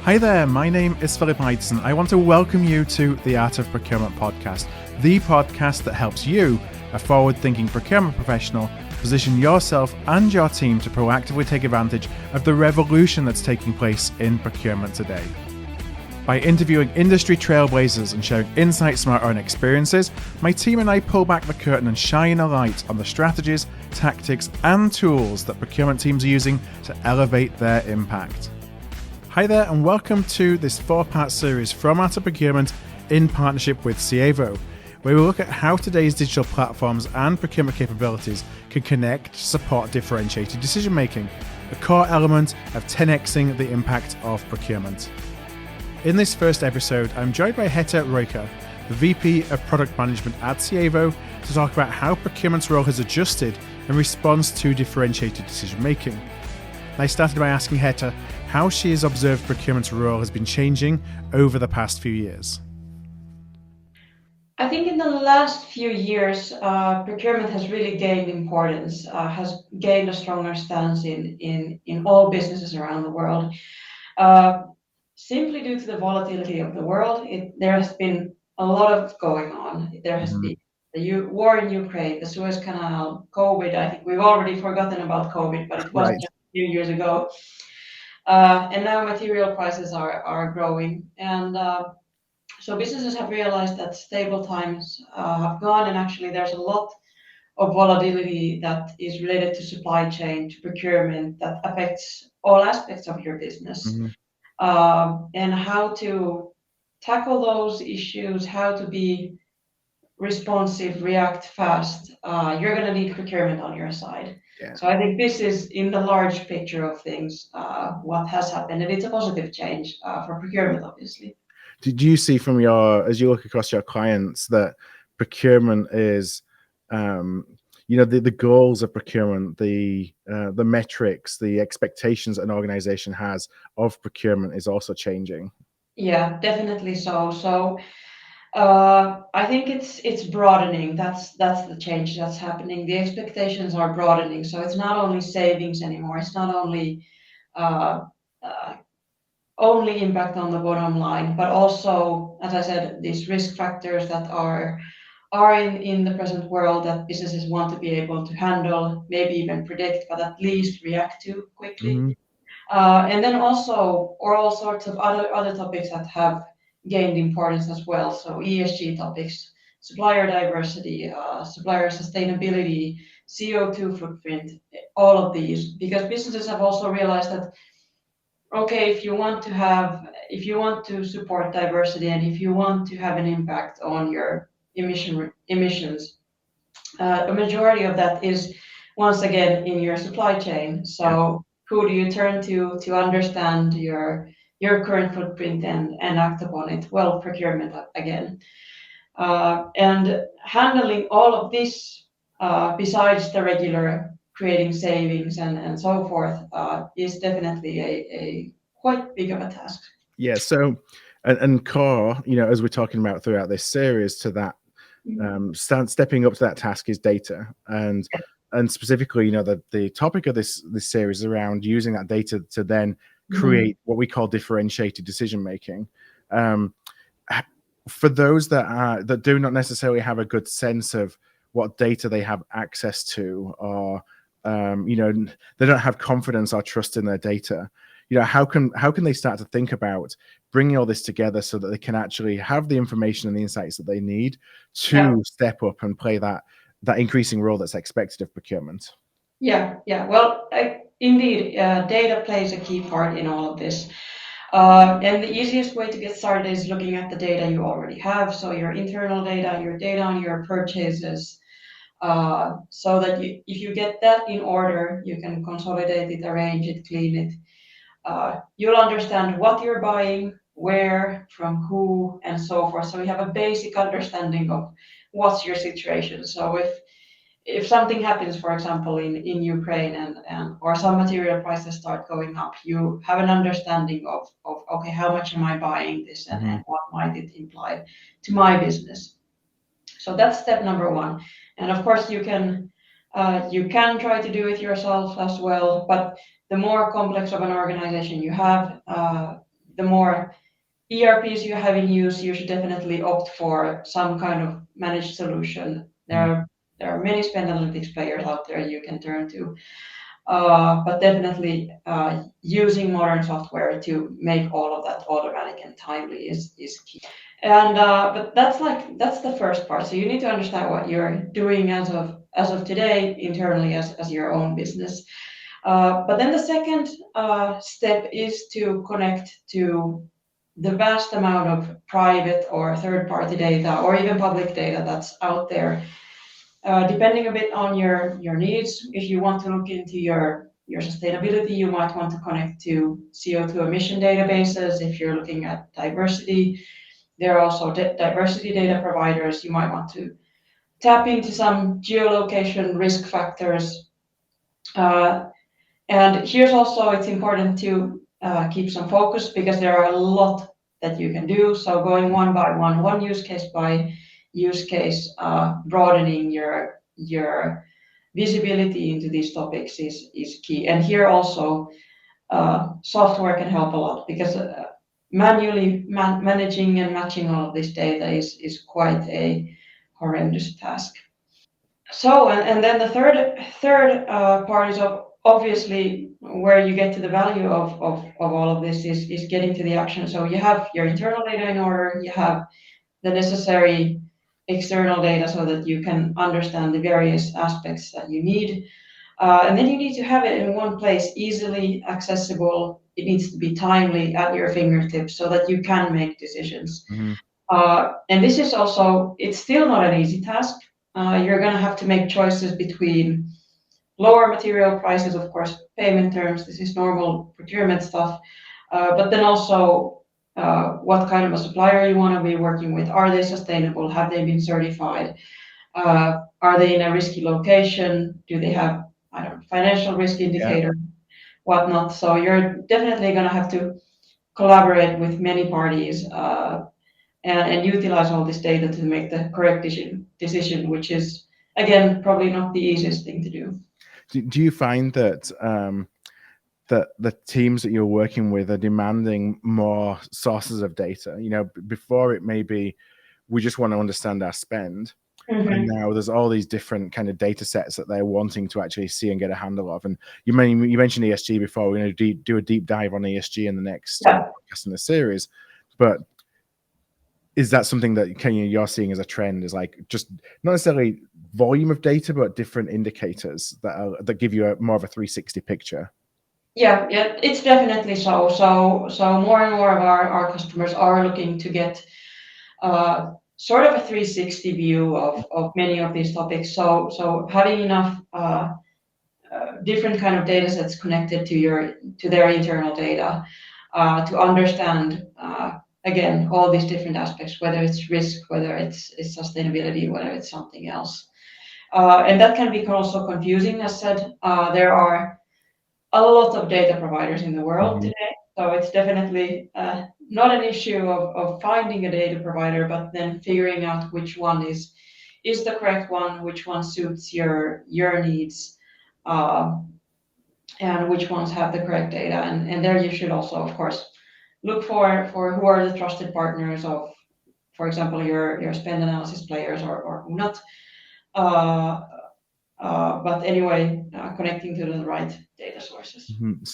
Hi there, my name is Philip Eidson. I want to welcome you to the Art of Procurement podcast, the podcast that helps you, a forward-thinking procurement professional, position yourself and your team to proactively take advantage of the revolution that's taking place in procurement today. By interviewing industry trailblazers and sharing insights from our own experiences, my team and I pull back the curtain and shine a light on the strategies, tactics, and tools that procurement teams are using to elevate their impact. Hi there, and welcome to this 4-part series from Art of Procurement in partnership with Sievo, where we look at how today's digital platforms and procurement capabilities can connect, support differentiated decision making, a core element of 10xing the impact of procurement. In this first episode, I'm joined by Heta Ruikka, the VP of Product Management at Sievo, to talk about how procurement's role has adjusted in response to differentiated decision making. I started by asking Heta how she has observed procurement's role has been changing over the past few years. I think in the last few years, procurement has really gained importance, has gained a stronger stance in all businesses around the world. Simply due to the volatility of the world, there has been a lot of going on. There has been the war in Ukraine, the Suez Canal, COVID. I think we've already forgotten about COVID, but it was Right. just a few years ago. And now material prices are growing. And so businesses have realized that stable times have gone, and actually there's a lot of volatility that is related to supply chain, to procurement, that affects all aspects of your business. Mm-hmm. And how to tackle those issues, how to be responsive, react fast. You're going to need procurement on your side. Yeah. So I think this is in the large picture of things, what has happened, and it's a positive change for procurement, obviously. Did you see from as you look across your clients, that procurement is, the goals of procurement, the metrics, the expectations an organization has of procurement is also changing? Yeah, definitely so. So I think it's broadening. That's the change that's happening. The expectations are broadening. So it's not only savings anymore. It's not uh, uh, only impact on the bottom line, but also, as I said, these risk factors that are in the present world that businesses want to be able to handle, maybe even predict, but at least react to quickly. Mm-hmm. And then also, or all sorts of other topics that have gained importance as well. So ESG topics, supplier diversity, supplier sustainability, CO2 footprint, all of these, because businesses have also realized that, okay, if you want to support diversity and if you want to have an impact on your emissions, a majority of that is once again in your supply chain. Yeah. So who do you turn to understand your current footprint and act upon it? Well, procurement again. And handling all of this, besides the regular creating savings and so forth, is definitely a quite big of a task. Yeah. So, and core, as we're talking about throughout this series, to that stepping up to that task is data, and specifically, the topic of this series is around using that data to then create what we call differentiated decision making. For those that do not necessarily have a good sense of what data they have access to, or they don't have confidence or trust in their data, how can they start to think about bringing all this together so that they can actually have the information and the insights that they need to step up and play that increasing role that's expected of procurement? Yeah. Well, indeed, data plays a key part in all of this. And the easiest way to get started is looking at the data you already have. So your internal data, your data on your purchases, so that if you get that in order, you can consolidate it, arrange it, clean it. You'll understand what you're buying, where, from who, and so forth. So you have a basic understanding of what's your situation. So if something happens, for example, in Ukraine and or some material prices start going up, you have an understanding of okay, how much am I buying this and what might it imply to my business. So that's step number one. And of course, you can try to do it yourself as well, but the more complex of an organization you have, the more ERPs you have in use, you should definitely opt for some kind of managed solution. There are many spend analytics players out there you can turn to, but definitely using modern software to make all of that automatic and timely is key. And but that's the first part. So you need to understand what you're doing as of today internally as your own business. But then the second step is to connect to the vast amount of private or third-party data or even public data that's out there. Depending a bit on your needs, if you want to look into your sustainability, you might want to connect to CO2 emission databases. If you're looking at diversity, there are also diversity data providers. You might want to tap into some geolocation risk factors. Uh, and here's also, it's important to keep some focus because there are a lot that you can do. So going one by one use case by use case, broadening your visibility into these topics is key. And here also, software can help a lot because manually managing and matching all of this data is quite a horrendous task. So, and then the third part is obviously where you get to the value of all of this is getting to the action. So you have your internal data in order, you have the necessary external data so that you can understand the various aspects that you need. And then you need to have it in one place, easily accessible. It needs to be timely at your fingertips so that you can make decisions. Mm-hmm. And this is also, it's still not an easy task. You're going to have to make choices between lower material prices, of course, payment terms. This is normal procurement stuff. But then also what kind of a supplier you want to be working with. Are they sustainable? Have they been certified? Are they in a risky location? Do they have, I don't know, financial risk Yeah. indicator, whatnot? So you're definitely going to have to collaborate with many parties and utilize all this data to make the correct decision, which is, again, probably not the easiest thing to do. Do you find that that the teams that you're working with are demanding more sources of data? You know, before it may be we just want to understand our spend, and Mm-hmm. now there's all these different kind of data sets that they're wanting to actually see and get a handle of. And you mentioned ESG before. We're going to do a deep dive on ESG in the next Yeah. podcast in the series, but is that something that you're seeing as a trend? Is like just not necessarily volume of data, but different indicators that give you more of a 360 picture? Yeah, yeah, it's definitely so. So more and more of our customers are looking to get sort of a 360 view of many of these topics. So having enough different kind of data sets connected to their internal data to understand again all these different aspects, whether it's risk, whether it's sustainability, whether it's something else. And that can be also confusing. As said, there are a lot of data providers in the world Mm-hmm. today. So it's definitely not an issue of finding a data provider, but then figuring out which one is the correct one, which one suits your needs, uh, and which ones have the correct data. And there you should also, of course, look for who are the trusted partners of, for example, your spend analysis players or who not. Uh, but anyway, connecting to the right data sources. Mm-hmm.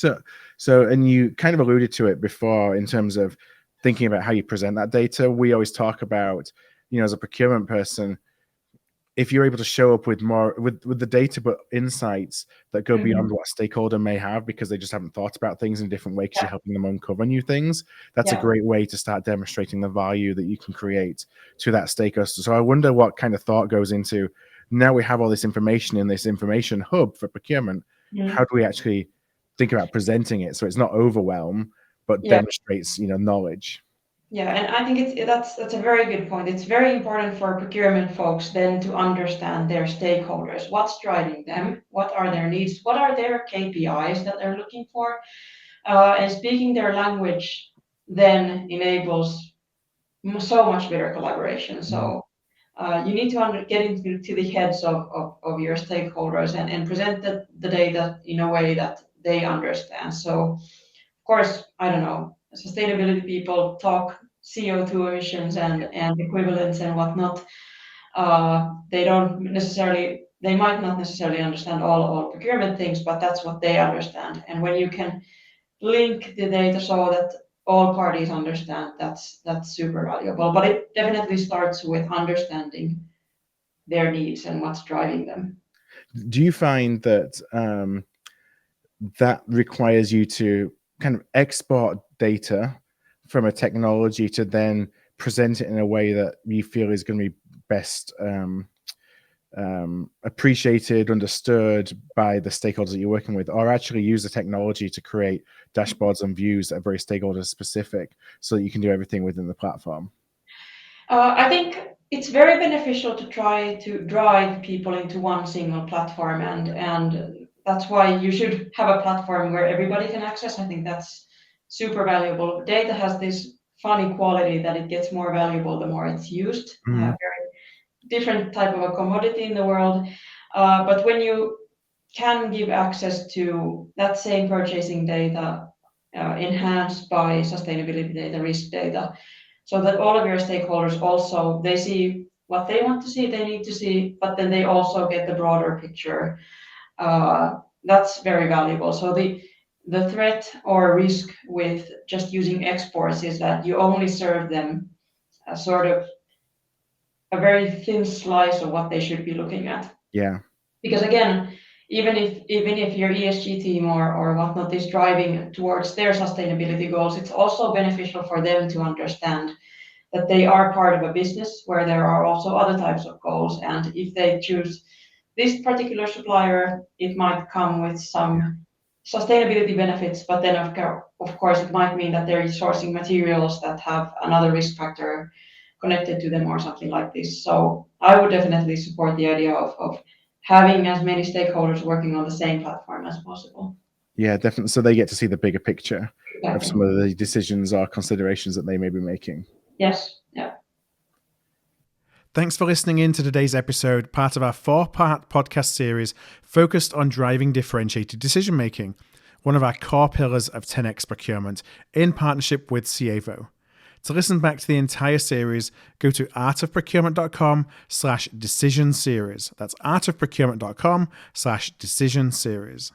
So, and you kind of alluded to it before in terms of thinking about how you present that data. We always talk about, as a procurement person, if you're able to show up with more with the data but insights that go Mhm. beyond what a stakeholder may have because they just haven't thought about things in a different way because Yeah, you're helping them uncover new things, that's a yeah. great way to start demonstrating the value that you can create to that stakeholder. So I wonder what kind of thought goes into, now we have all this information in this information hub for procurement, how Mhm. do we actually think about presenting it so it's not overwhelm but Yeah, demonstrates knowledge? yeah, and I think that's a very good point. It's very important for procurement folks then to understand their stakeholders. What's driving them? What are their needs? What are their KPIs that they're looking for? And speaking their language then enables so much better collaboration. Mhm. So you need to get into to the heads of your stakeholders and present the data in a way that they understand. So, of course, I don't know. sustainability people talk CO2 emissions and equivalents and whatnot, they might not necessarily understand all procurement things, but that's what they understand. And when you can link the data so that all parties understand, that's super valuable. But it definitely starts with understanding their needs and what's driving them. Do you find that that requires you to kind of export data from a technology to then present it in a way that you feel is going to be best appreciated, understood by the stakeholders that you're working with, or actually use the technology to create dashboards and views that are very stakeholder specific so that you can do everything within the platform? I think it's very beneficial to try to drive people into one single platform, and that's why you should have a platform where everybody can access. I think that's super valuable. Data has this funny quality that it gets more valuable the more it's used. Mhm. Very different type of a commodity in the world. But when you can give access to that same purchasing data enhanced by sustainability data, risk data, so that all of your stakeholders also they see what they want to see, they need to see, but then they also get the broader picture. That's very valuable. So the threat or risk with just using exports is that you only serve them a sort of a very thin slice of what they should be looking at. Yeah. Because again, even if your ESG team or whatnot is driving towards their sustainability goals, it's also beneficial for them to understand that they are part of a business where there are also other types of goals. And if they choose this particular supplier, it might come with some sustainability benefits, but then of course it might mean that they're sourcing materials that have another risk factor connected to them or something like this. So I would definitely support the idea of having as many stakeholders working on the same platform as possible. Yeah, definitely. So they get to see the bigger picture of some Exactly. of the decisions or considerations that they may be making. Yes. Yeah. Thanks for listening in to today's episode, part of our 4-part podcast series focused on driving differentiated decision making, one of our core pillars of 10x procurement, in partnership with Sievo. To listen back to the entire series, go to artofprocurement.com/decision series. That's artofprocurement.com/decision series.